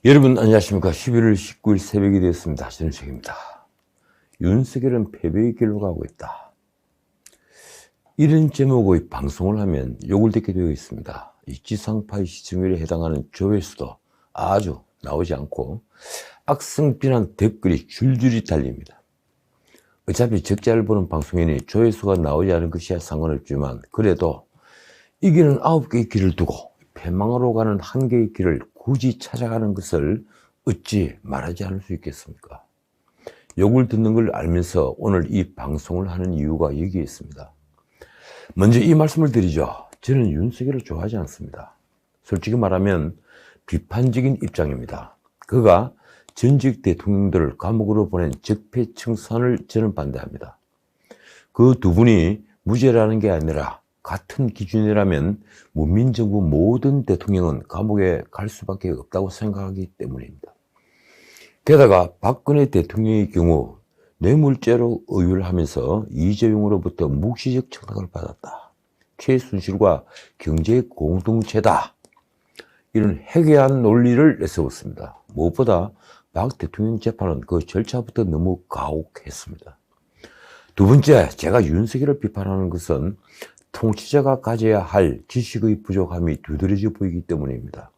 여러분 안녕하십니까. 11월 19일 새벽이 되었습니다. 저는 책입니다. 윤석열은 패배의 길로 가고 있다. 이런 제목의 방송을 하면 욕을 듣게 되어 있습니다. 이 지상파의 시청률에 해당하는 조회수도 아주 나오지 않고 악성 비난 댓글이 줄줄이 달립니다. 어차피 적자를 보는 방송이니 조회수가 나오지 않은 것이야 상관없지만, 그래도 이기는 9개의 길을 두고 패망으로 가는 1개의 길을 굳이 찾아가는 것을 어찌 말하지 않을 수 있겠습니까? 욕을 듣는 걸 알면서 오늘 이 방송을 하는 이유가 여기에 있습니다. 먼저 이 말씀을 드리죠. 저는 윤석열을 좋아하지 않습니다. 솔직히 말하면 비판적인 입장입니다. 그가 전직 대통령들을 감옥으로 보낸 적폐청산을 저는 반대합니다. 그 두 분이 무죄라는 게 아니라 같은 기준이라면 문민정부 모든 대통령은 감옥에 갈 수밖에 없다고 생각하기 때문입니다. 게다가 박근혜 대통령의 경우 뇌물죄로 의율 하면서 이재용으로부터 묵시적 청탁을 받았다. 최순실과 경제 공동체다. 이런 해괴한 논리를 내세웠습니다. 무엇보다 박 대통령 재판은 그 절차부터 너무 가혹했습니다. 두 번째, 제가 윤석열을 비판하는 것은 통치자가 가져야 할 지식의 부족함이 두드러져 보이기 때문입니다.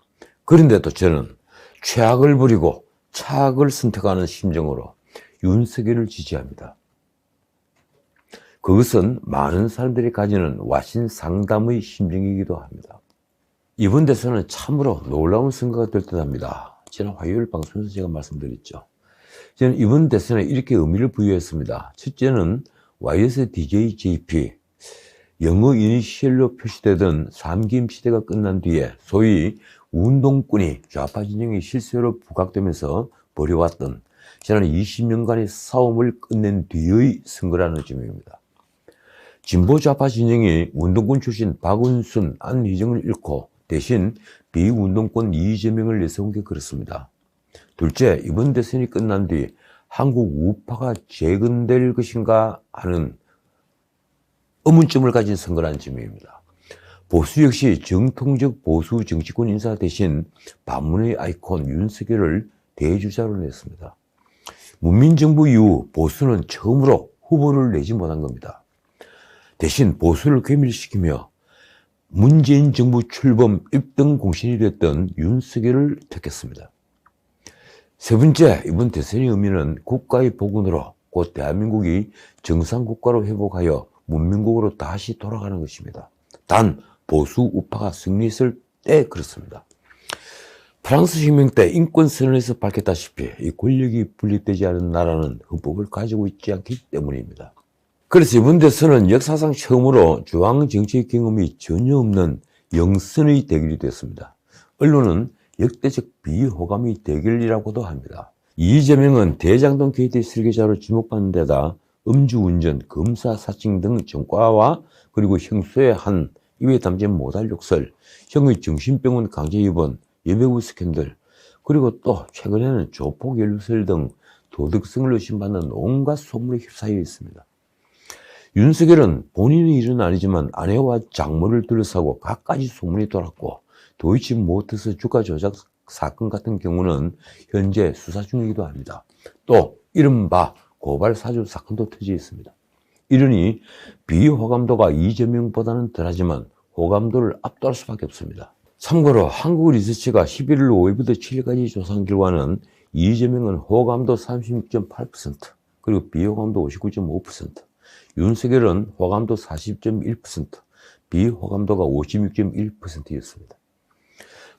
그런데도 저는 최악을 부리고 차악을 선택하는 심정으로 윤석열을 지지합니다. 그것은 많은 사람들이 가지는 와신상담의 심정이기도 합니다. 이번 대선은 참으로 놀라운 선거가 될 듯합니다. 지난 화요일 방송에서 제가 말씀드렸죠. 저는 이번 대선에 이렇게 의미를 부여했습니다. 첫째는 YSDJJP, 영어 이니셜로 표시되던 삼김 시대가 끝난 뒤에 소위 운동권이 좌파 진영의 실세로 부각되면서 벌여왔던 지난 20년간의 싸움을 끝낸 뒤의 선거라는 점입니다. 진보 좌파 진영이 운동권 출신 박은순, 안희정을 잃고 대신 비운동권 이재명을 내세운 게 그렇습니다. 둘째, 이번 대선이 끝난 뒤 한국 우파가 재건될 것인가 하는 의문점을 가진 선거라는 점입니다. 보수 역시 정통적 보수 정치권 인사 대신 반문의 아이콘 윤석열을 대주자로 냈습니다. 문민정부 이후 보수는 처음으로 후보를 내지 못한 겁니다. 대신 보수를 괴멸시키며 문재인 정부 출범 1등 공신이 됐던 윤석열을 택했습니다. 세 번째, 이번 대선의 의미는 국가의 복원으로 곧 대한민국이 정상국가로 회복하여 문민국으로 다시 돌아가는 것입니다. 단 보수 우파가 승리했을 때 그렇습니다. 프랑스 혁명 때 인권선언에서 밝혔다시피 이 권력이 분립되지 않은 나라는 헌법을 가지고 있지 않기 때문입니다. 그래서 이번 대선은 역사상 처음으로 중앙정치의 경험이 전혀 없는 영선의 대결이 됐습니다. 언론은 역대적 비호감의 대결이라고도 합니다. 이재명은 대장동 게이트 설계자로 지목받는 데다 음주운전, 검사 사칭 등 전과와 그리고 형수의 한 입에 담진 모달 욕설, 형의 정신병원 강제 입원, 여배우 스캔들, 그리고 또 최근에는 조폭 연루설 등 도덕성을 의심받는 온갖 소문에 휩싸여 있습니다. 윤석열은 본인의 일은 아니지만 아내와 장모를 둘러싸고 갖가지 소문이 돌았고, 도이치모터스 주가 조작 사건 같은 경우는 현재 수사 중이기도 합니다. 또 이른바 고발 사주 사건도 터져 있습니다. 이러니 비호감도가 이재명보다는 덜하지만 호감도를 압도할 수밖에 없습니다. 참고로 한국리서치가 11월 5일부터 7일까지 조사한 결과는 이재명은 호감도 36.8%, 그리고 비호감도 59.5%, 윤석열은 호감도 40.1%, 비호감도가 56.1%였습니다.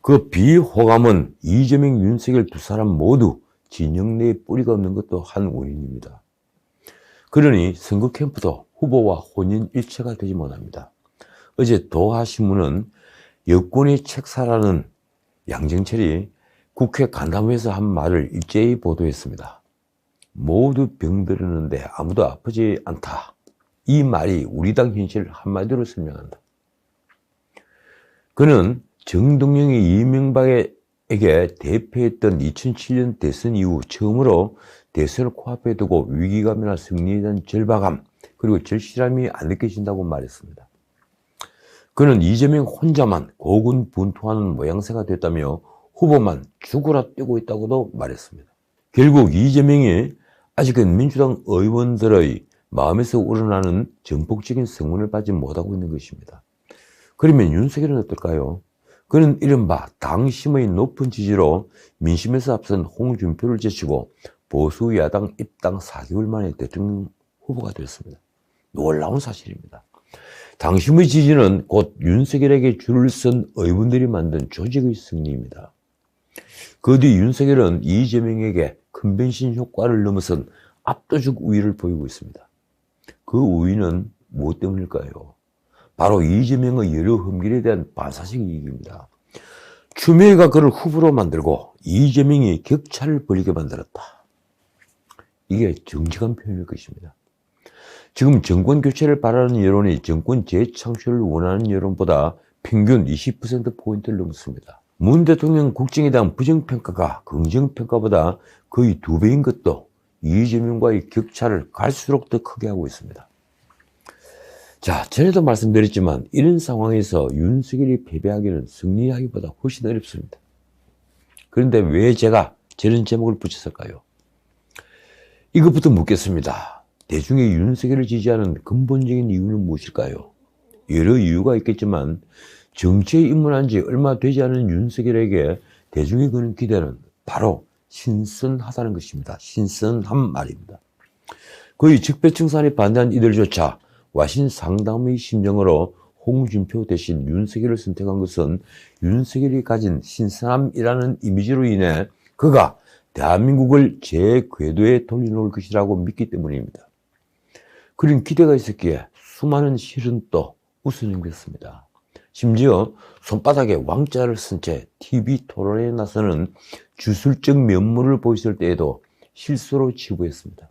그 비호감은 이재명, 윤석열 두 사람 모두 진영 내에 뿌리가 없는 것도 한 원인입니다. 그러니 선거 캠프도 후보와 혼연일체가 되지 못합니다. 어제 도하신문은 여권의 책사라는 양정철이 국회 간담회에서 한 말을 일제히 보도했습니다. 모두 병들었는데 아무도 아프지 않다. 이 말이 우리 당 현실을 한마디로 설명한다. 그는 정동영이 이명박에게 대패했던 2007년 대선 이후 처음으로 대선을 코앞에 두고 위기감이나 승리에 대한 절박함, 그리고 절실함이 안 느껴진다고 말했습니다. 그는 이재명 혼자만 고군분투하는 모양새가 됐다며 후보만 죽으라 뛰고 있다고도 말했습니다. 결국 이재명이 아직은 민주당 의원들의 마음에서 우러나는 전폭적인 성문을 받지 못하고 있는 것입니다. 그러면 윤석열은 어떨까요? 그는 이른바 당심의 높은 지지로 민심에서 앞선 홍준표를 제치고 보수 야당 입당 4개월 만에 대통령 후보가 되었습니다. 놀라운 사실입니다. 당심의 지지는 곧 윤석열에게 줄을 쓴 의원들이 만든 조직의 승리입니다. 그 뒤 윤석열은 이재명에게 컨벤션 효과를 넘어선 압도적 우위를 보이고 있습니다. 그 우위는 무엇 때문일까요? 바로 이재명의 여러 흠결에 대한 반사적 이익입니다. 추미애가 그를 후보로 만들고 이재명이 격차를 벌이게 만들었다. 이게 정직한 표현일 것입니다. 지금 정권 교체를 바라는 여론이 정권 재창출을 원하는 여론보다 평균 20%포인트를 넘습니다. 문 대통령 국정에 대한 부정평가가 긍정평가보다 거의 2배인 것도 이재명과의 격차를 갈수록 더 크게 하고 있습니다. 자, 전에도 말씀드렸지만 이런 상황에서 윤석열이 패배하기는 승리하기보다 훨씬 어렵습니다. 그런데 왜 제가 저런 제목을 붙였을까요? 이것부터 묻겠습니다. 대중이 윤석열을 지지하는 근본적인 이유는 무엇일까요? 여러 이유가 있겠지만 정치에 입문한 지 얼마 되지 않은 윤석열에게 대중이 거는 기대는 바로 신선하다는 것입니다. 신선한 말입니다. 거의 적폐청산에 반대한 이들조차 와신 상담의 심정으로 홍준표 대신 윤석열을 선택한 것은 윤석열이 가진 신선함이라는 이미지로 인해 그가 대한민국을 제궤도에 돌려놓을 것이라고 믿기 때문입니다. 그런 기대가 있었기에 수많은 실언도 웃어넘겼습니다. 심지어 손바닥에 왕자를 쓴 채 TV 토론에 나서는 주술적 면모를 보였을 때에도 실수로 치부했습니다.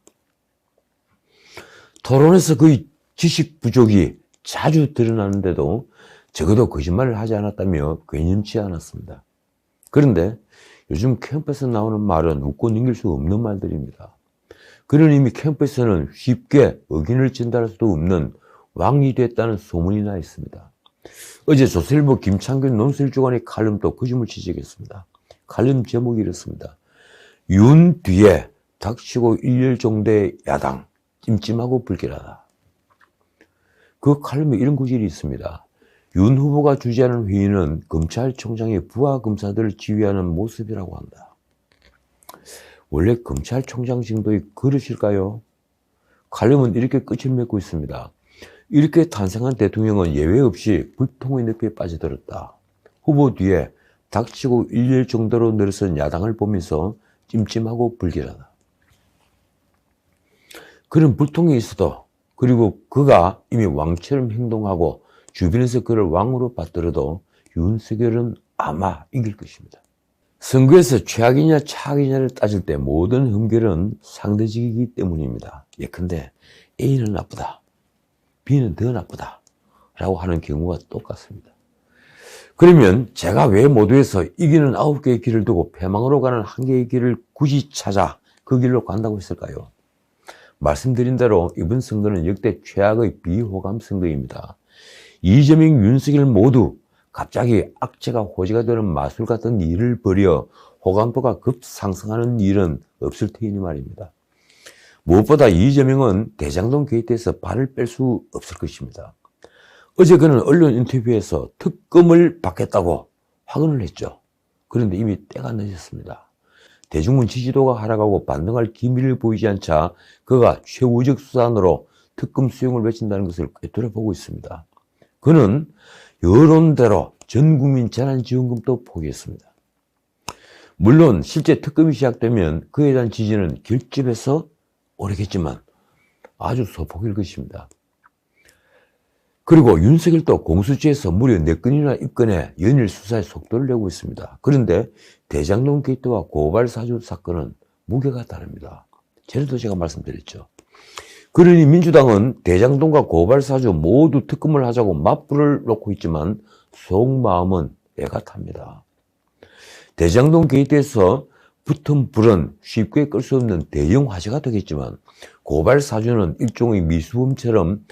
토론에서 그의 지식 부족이 자주 드러나는데도 적어도 거짓말을 하지 않았다며 괴념치 않았습니다. 그런데 요즘 캠프에서 나오는 말은 웃고 넘길 수 없는 말들입니다. 그는 이미 캠프에서는 쉽게 의견을 전달할 수도 없는 왕이 됐다는 소문이 나 있습니다. 어제 조선일보 김창균 논술주간의 칼럼도 그 점을 지적했습니다. 칼럼 제목이 이렇습니다. 윤 뒤에 닥치고 1년 정도의 야당, 찜찜하고 불길하다. 그 칼럼에 이런 구절이 있습니다. 윤 후보가 주재하는 회의는 검찰총장이 부하 검사들을 지휘하는 모습이라고 한다. 원래 검찰총장 정도의 그릇일까요? 칼럼은 이렇게 끝을 맺고 있습니다. 이렇게 탄생한 대통령은 예외 없이 불통의 늪에 빠져들었다. 후보 뒤에 닥치고 1년 정도로 늘어선 야당을 보면서 찜찜하고 불길하다. 그런 불통이 있어도 그리고 그가 이미 왕처럼 행동하고 주변에서 그를 왕으로 받들어도 윤석열은 아마 이길 것입니다. 선거에서 최악이냐 차악이냐를 따질 때 모든 흠결은 상대적이기 때문입니다. 예컨대 A는 나쁘다, B는 더 나쁘다 라고 하는 경우가 똑같습니다. 그러면 제가 왜 모두에서 이기는 9개의 길을 두고 패망으로 가는 1개의 길을 굳이 찾아 그 길로 간다고 했을까요? 말씀드린 대로 이번 선거는 역대 최악의 비호감 선거입니다. 이재명, 윤석열 모두 갑자기 악재가 호재가 되는 마술 같은 일을 벌여 호감도가 급상승하는 일은 없을 테니 말입니다. 무엇보다 이재명은 대장동 게이트에서 발을 뺄 수 없을 것입니다. 어제 그는 언론 인터뷰에서 특검을 받겠다고 확언을 했죠. 그런데 이미 때가 늦었습니다. 대중문 지지도가 하락하고 반등할 기미를 보이지 않자 그가 최우적 수단으로 특검 수용을 외친다는 것을 꿰뚫어보고 있습니다. 그는 여론대로 전국민 재난지원금도 포기했습니다. 물론 실제 특검이 시작되면 그에 대한 지지는 결집해서 오르겠지만 아주 소폭일 것입니다. 그리고 윤석열도 공수처에서 무려 4건이나 입건해 연일 수사에 속도를 내고 있습니다. 그런데 대장동 게이트와 고발 사주 사건은 무게가 다릅니다. 전에도 제가 말씀드렸죠. 그러니 민주당은 대장동과 고발 사주 모두 특검을 하자고 맞불을 놓고 있지만 속마음은 애가 탑니다. 대장동 게이트에서 붙은 불은 쉽게 끌 수 없는 대형 화재가 되겠지만 고발 사주는 일종의 미수범처럼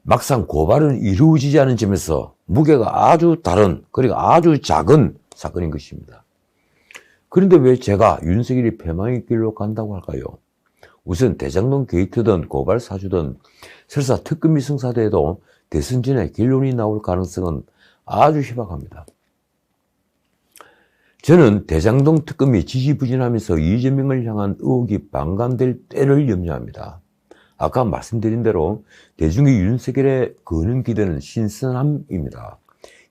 막상 고발은 이루어지지 않은 점에서 무게가 아주 다른, 그리고 아주 작은 사건인 것입니다. 그런데 왜 제가 윤석열이 패망의 길로 간다고 할까요? 우선 대장동 게이트든 고발 사주든 설사 특검이 성사돼도 대선 전에 결론이 나올 가능성은 아주 희박합니다. 저는 대장동 특검이 지지부진하면서 이재명을 향한 의혹이 반감될 때를 염려합니다. 아까 말씀드린 대로 대중의 윤석열의 거는 기대는 신선함입니다.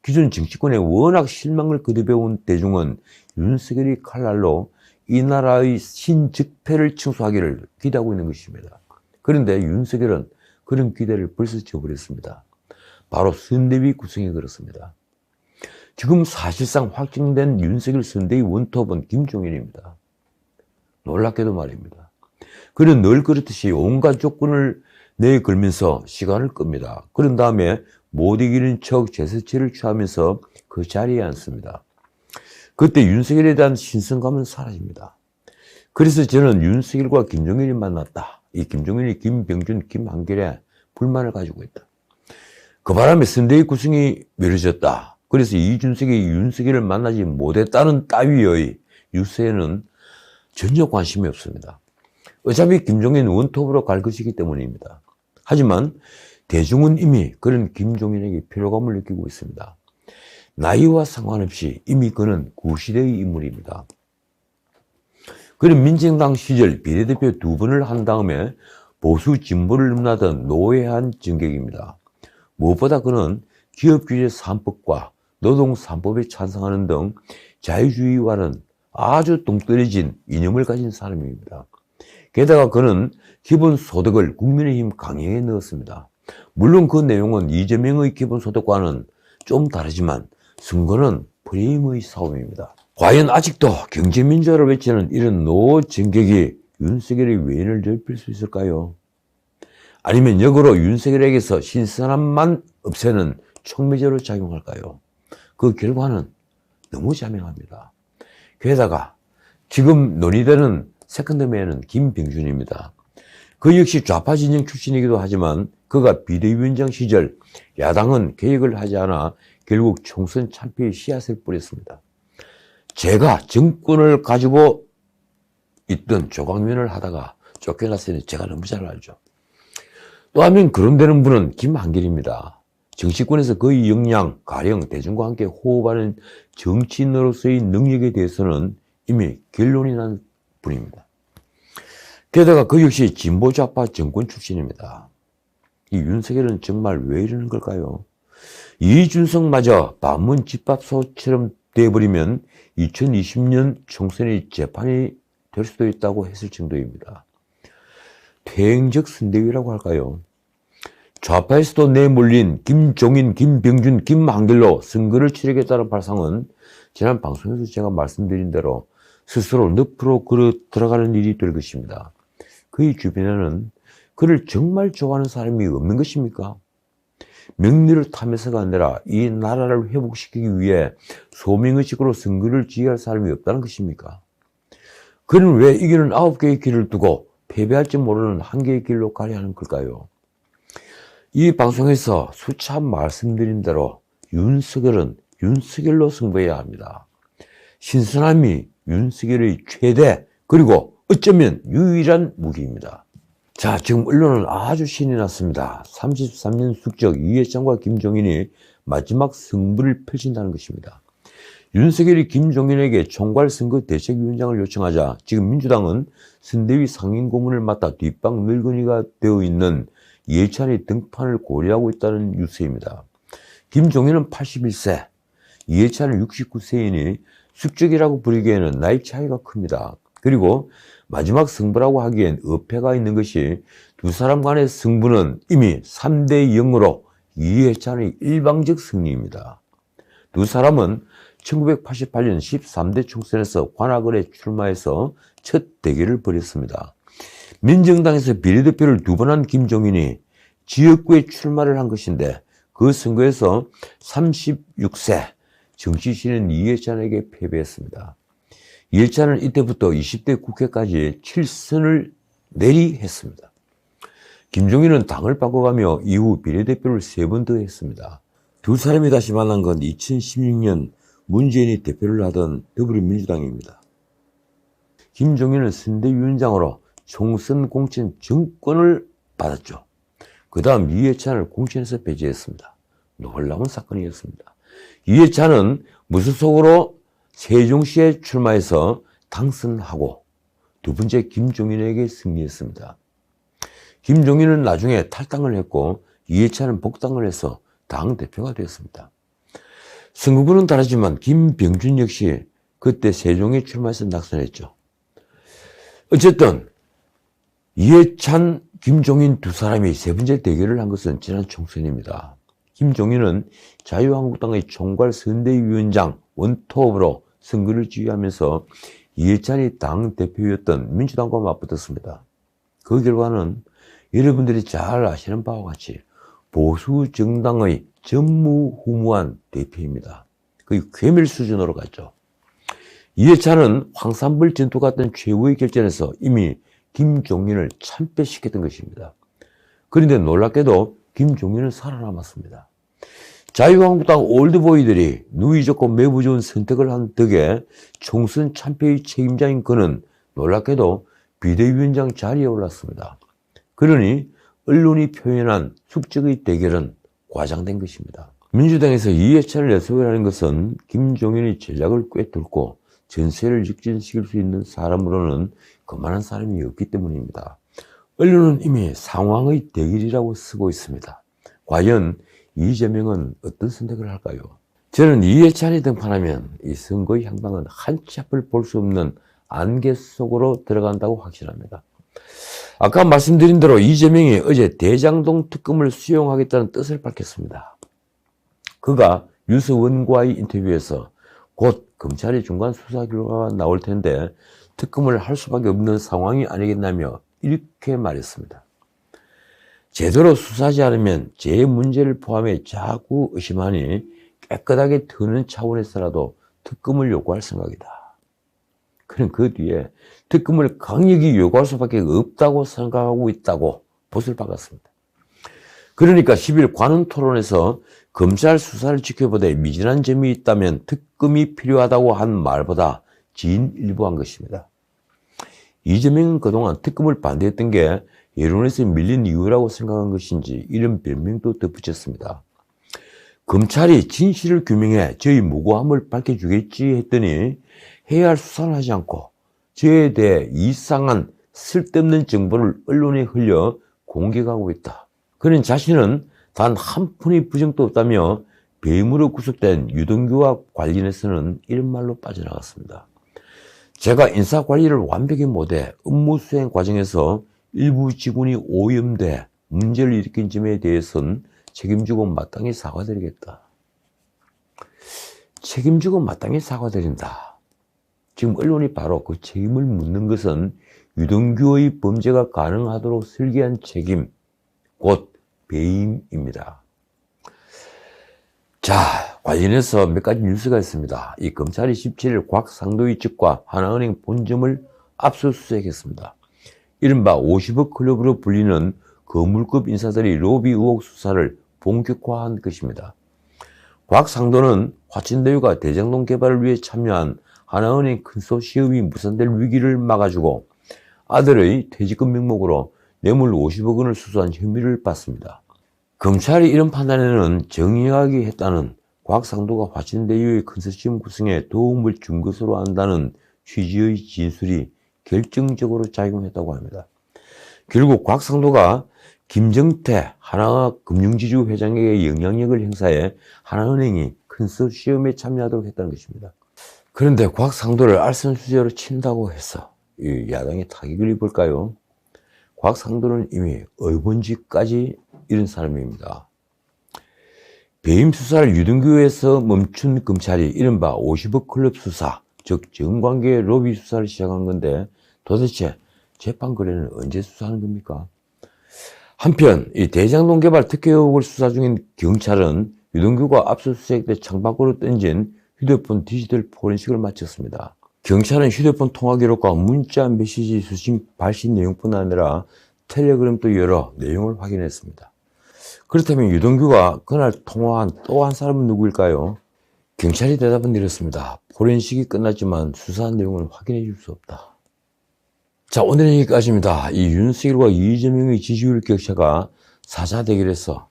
기존 정치권에 워낙 실망을 거듭해온 대중은 윤석열이 칼날로 이 나라의 신적폐를 청소하기를 기대하고 있는 것입니다. 그런데 윤석열은 그런 기대를 벌써 저버렸습니다. 바로 선대위 구성이 그렇습니다. 지금 사실상 확정된 윤석열 선대위 원톱은 김종인입니다. 놀랍게도 말입니다. 그는 늘 그렇듯이 온갖 조건을 내걸면서 시간을 끕니다. 그런 다음에 못 이기는 척 제스처를 취하면서 그 자리에 앉습니다. 그때 윤석열에 대한 신선감은 사라집니다. 그래서 저는 윤석열과 김종인이 만났다. 이 김종인이 김병준, 김한길에 불만을 가지고 있다. 그 바람에 선대위 구성이 미뤄졌다. 그래서 이준석이 윤석열을 만나지 못했다는 따위의 유세에는 전혀 관심이 없습니다. 어차피 김종인 원톱으로 갈 것이기 때문입니다. 하지만 대중은 이미 그런 김종인에게 피로감을 느끼고 있습니다. 나이와 상관없이 이미 그는 구시대의 인물입니다. 그는 민정당 시절 비례대표 2번을 한 다음에 보수 진보를 넘나든 노회한 정객입니다. 무엇보다 그는 기업규제 3법과 노동 3법에 찬성하는 등 자유주의와는 아주 동떨어진 이념을 가진 사람입니다. 게다가 그는 기본소득을 국민의힘 강행에 넣었습니다. 물론 그 내용은 이재명의 기본소득과는 좀 다르지만 선거는 프레임의 싸움입니다. 과연 아직도 경제민주화를 외치는 이런 노정객이 윤석열의 외인을 넓힐 수 있을까요? 아니면 역으로 윤석열에게서 신선함만 없애는 촉매제로 작용할까요? 그 결과는 너무 자명합니다. 게다가 지금 논의되는 세컨드맨은 김병준입니다. 그 역시 좌파 진영 출신이기도 하지만 그가 비대위원장 시절 야당은 개혁을 하지 않아 결국 총선 참패의 씨앗을 뿌렸습니다. 제가 정권을 가지고 있던 조광면을 하다가 쫓겨났으니 제가 너무 잘 알죠. 또 한 명 거론되는 분은 김한길입니다. 정치권에서 그의 역량, 가령 대중과 함께 호흡하는 정치인으로서의 능력에 대해서는 이미 결론이 난 분입니다. 게다가 그 역시 진보좌파 정권 출신입니다. 이 윤석열은 정말 왜 이러는 걸까요? 이준석마저 반문 집합소처럼 돼버리면 2020년 총선이 재판이 될 수도 있다고 했을 정도입니다. 퇴행적 선대위라고 할까요? 좌파에서도 내몰린 김종인, 김병준, 김한길로 선거를 치르겠다는 발상은 지난 방송에서 제가 말씀드린 대로 스스로 늪으로 걸어 들어가는 일이 될 것입니다. 그의 주변에는 그를 정말 좋아하는 사람이 없는 것입니까? 명리를 탐해서가 아니라 이 나라를 회복시키기 위해 소명의식으로 선거를 지휘할 사람이 없다는 것입니까? 그는 왜 이기는 9개의 길을 두고 패배할지 모르는 1개의 길로 가려 하는 걸까요? 이 방송에서 수차례 말씀드린 대로 윤석열은 윤석열로 승부해야 합니다. 신선함이 윤석열의 최대 그리고 어쩌면 유일한 무기입니다. 자, 지금 언론은 아주 신이 났습니다. 33년 숙적 이해찬과 김종인이 마지막 승부를 펼친다는 것입니다. 윤석열이 김종인에게 총괄선거대책위원장을 요청하자 지금 민주당은 선대위 상임고문을 맡아 뒷방 늙은이가 되어 있는 이해찬의 등판을 고려하고 있다는 뉴스입니다. 김종인은 81세, 이해찬은 69세이니 숙적이라고 부르기에는 나이 차이가 큽니다. 그리고 마지막 승부라고 하기엔 어폐가 있는 것이 두 사람 간의 승부는 이미 3대 0으로 이해찬의 일방적 승리입니다. 두 사람은 1988년 13대 총선에서 관악을에 출마해서 첫 대결을 벌였습니다. 민정당에서 비례대표를 2번 한 김종인이 지역구에 출마를 한 것인데 그 선거에서 36세 정치신인 이해찬에게 패배했습니다. 이해찬은 이때부터 20대 국회까지 7선을 내리했습니다. 김종인은 당을 바꿔가며 이후 비례대표를 3번 더 했습니다. 두 사람이 다시 만난 건 2016년 문재인이 대표를 하던 더불어민주당입니다. 김종인은 선대위원장으로 총선 공천 정권을 받았죠. 그 다음 이해찬을 공천에서 배제했습니다. 놀라운 사건이었습니다. 이해찬은 무소속으로 세종시에 출마해서 당선하고 두 번째 김종인에게 승리했습니다. 김종인은 나중에 탈당을 했고 이해찬은 복당을 해서 당대표가 되었습니다. 선거구는 다르지만 김병준 역시 그때 세종에 출마해서 낙선했죠. 어쨌든 이해찬, 김종인 두 사람이 세 번째 대결을 한 것은 지난 총선입니다. 김종인은 자유한국당의 총괄 선대위원장 원톱으로 선거를 지휘하면서 이해찬이 당대표였던 민주당과 맞붙었습니다. 그 결과는 여러분들이 잘 아시는 바와 같이 보수 정당의 전무후무한 대표입니다. 거의 괴멸 수준으로 갔죠. 이해찬은 황산벌 전투 같은 최후의 결전에서 이미 김종인을 참패시켰던 것입니다. 그런데 놀랍게도 김종인은 살아남았습니다. 자유한국당 올드보이들이 누이 좋고 매부 좋은 선택을 한 덕에 총선 참패의 책임자인 그는 놀랍게도 비대위원장 자리에 올랐습니다. 그러니 언론이 표현한 숙적의 대결은 과장된 것입니다. 민주당에서 이해찬을 내세우라는 것은 김종인의 전략을 꿰뚫고 전세를 역전시킬 수 있는 사람으로는 그만한 사람이 없기 때문입니다. 언론은 이미 상황의 대결이라고 쓰고 있습니다. 과연 이재명은 어떤 선택을 할까요? 저는 이해찬이 등판하면 이 선거의 향방은 한치 앞을 볼 수 없는 안개 속으로 들어간다고 확신합니다. 아까 말씀드린 대로 이재명이 어제 대장동 특검을 수용하겠다는 뜻을 밝혔습니다. 그가 유서원과의 인터뷰에서 곧 검찰의 중간 수사 결과가 나올 텐데 특검을 할 수밖에 없는 상황이 아니겠냐며 이렇게 말했습니다. 제대로 수사하지 않으면 제 문제를 포함해 자꾸 의심하니 깨끗하게 트는 차원에서라도 특검을 요구할 생각이다. 그는 그 뒤에 특검을 강력히 요구할 수밖에 없다고 생각하고 있다고 못을 박았습니다. 그러니까 10일 관훈 토론에서 검찰 수사를 지켜보되 미진한 점이 있다면 특검이 필요하다고 한 말보다 진일보한 것입니다. 이재명은 그동안 특검을 반대했던 게 여론에서 밀린 이유라고 생각한 것인지 이런 변명도 덧붙였습니다. 검찰이 진실을 규명해 저희 무고함을 밝혀주겠지 했더니 해야 할 수사를 하지 않고 저에 대해 이상한 쓸데없는 정보를 언론에 흘려 공격하고 있다. 그는 자신은 단 한 푼의 부정도 없다며 배임으로 구속된 유동규와 관련해서는 이런 말로 빠져나갔습니다. 제가 인사관리를 완벽히 못해 업무 수행 과정에서 일부 직원이 오염돼 문제를 일으킨 점에 대해서는 책임지고 마땅히 사과드리겠다. 책임지고 마땅히 사과드린다. 지금 언론이 바로 그 책임을 묻는 것은 유동규의 범죄가 가능하도록 설계한 책임, 곧 배임입니다. 자, 관련해서 몇 가지 뉴스가 있습니다. 이 검찰이 17일 곽상도의 집과 하나은행 본점을 압수수색했습니다. 이른바 50억 클럽으로 불리는 거물급 인사들이 로비 의혹 수사를 본격화한 것입니다. 곽상도는 화천대유가 대장동 개발을 위해 참여한 하나은행 컨소시엄이 무산될 위기를 막아주고 아들의 퇴직금 명목으로 뇌물 50억 원을 수수한 혐의를 받습니다. 검찰이 이런 판단에는 정의하게 했다는 곽상도가 화천대유의 컨소시엄 구성에 도움을 준 것으로 안다는 취지의 진술이 결정적으로 작용했다고 합니다. 결국 곽상도가 김정태 하나금융지주 회장에게 영향력을 행사해 하나은행이 컨소시엄에 참여하도록 했다는 것입니다. 그런데 곽상도를 알선수재로 친다고 해서 이 야당이 타격을 입을까요? 곽상도는 이미 의원직까지 잃은 사람입니다. 배임 수사를 유동규에서 멈춘 검찰이 이른바 50억 클럽 수사, 즉 정관계 로비 수사를 시작한 건데 도대체 재판 거래는 언제 수사하는 겁니까? 한편 이 대장동 개발 특혜 의혹을 수사 중인 경찰은 유동규가 압수수색 때 창밖으로 던진 휴대폰 디지털 포렌식을 마쳤습니다. 경찰은 휴대폰 통화 기록과 문자 메시지 수신 발신 내용뿐 아니라 텔레그램도 여러 내용을 확인했습니다. 그렇다면 유동규가 그날 통화한 또 한 사람은 누구일까요? 경찰이 대답은 이렇습니다. 포렌식이 끝났지만 수사한 내용을 확인해 줄 수 없다. 자, 오늘은 여기까지입니다. 이 윤석열과 이재명의 지지율 격차가 4자 대결에서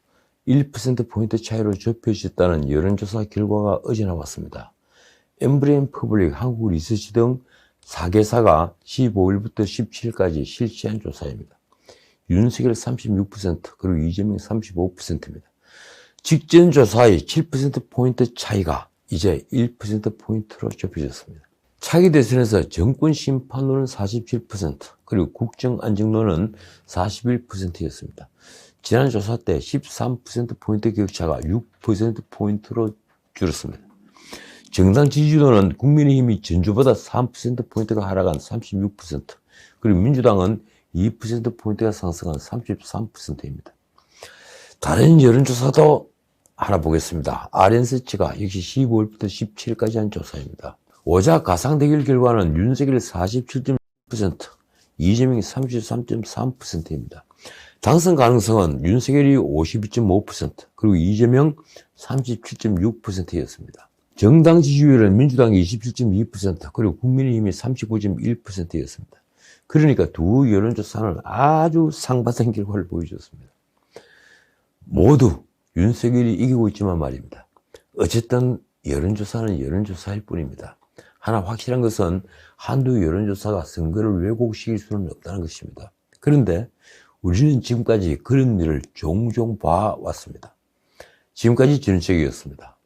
1%포인트 차이로 좁혀졌다는 여론조사 결과가 어제 나왔습니다. 엠브레인 퍼블릭, 한국 리서치 등 4개사가 15일부터 17일까지 실시한 조사입니다. 윤석열 36%, 그리고 이재명 35%입니다. 직전 조사의 7%포인트 차이가 이제 1%포인트로 좁혀졌습니다. 차기 대선에서 정권 심판론은 47%, 그리고 국정 안정론은 41%였습니다. 지난 조사 때 13%포인트 격차가 6%포인트로 줄었습니다. 정당 지지도는 국민의힘이 전주보다 3%포인트가 하락한 36%, 그리고 민주당은 2%포인트가 상승한 33%입니다. 다른 여론조사도 하나 보겠습니다. RN세치가 역시 15일부터 17일까지 한 조사입니다. 5자 가상 대결 결과는 윤석열 47.1%, 이재명이 33.3%입니다. 당선 가능성은 윤석열이 52.5%, 그리고 이재명 37.6%였습니다. 정당 지지율은 민주당이 27.2%, 그리고 국민의힘이 39.1%였습니다. 그러니까 두 여론조사는 아주 상반된 결과를 보여줬습니다. 모두 윤석열이 이기고 있지만 말입니다. 어쨌든 여론조사는 여론조사일 뿐입니다. 하나 확실한 것은 한두 여론조사가 선거를 왜곡시킬 수는 없다는 것입니다. 그런데 우리는 지금까지 그런 일을 종종 봐왔습니다. 지금까지 전책이었습니다.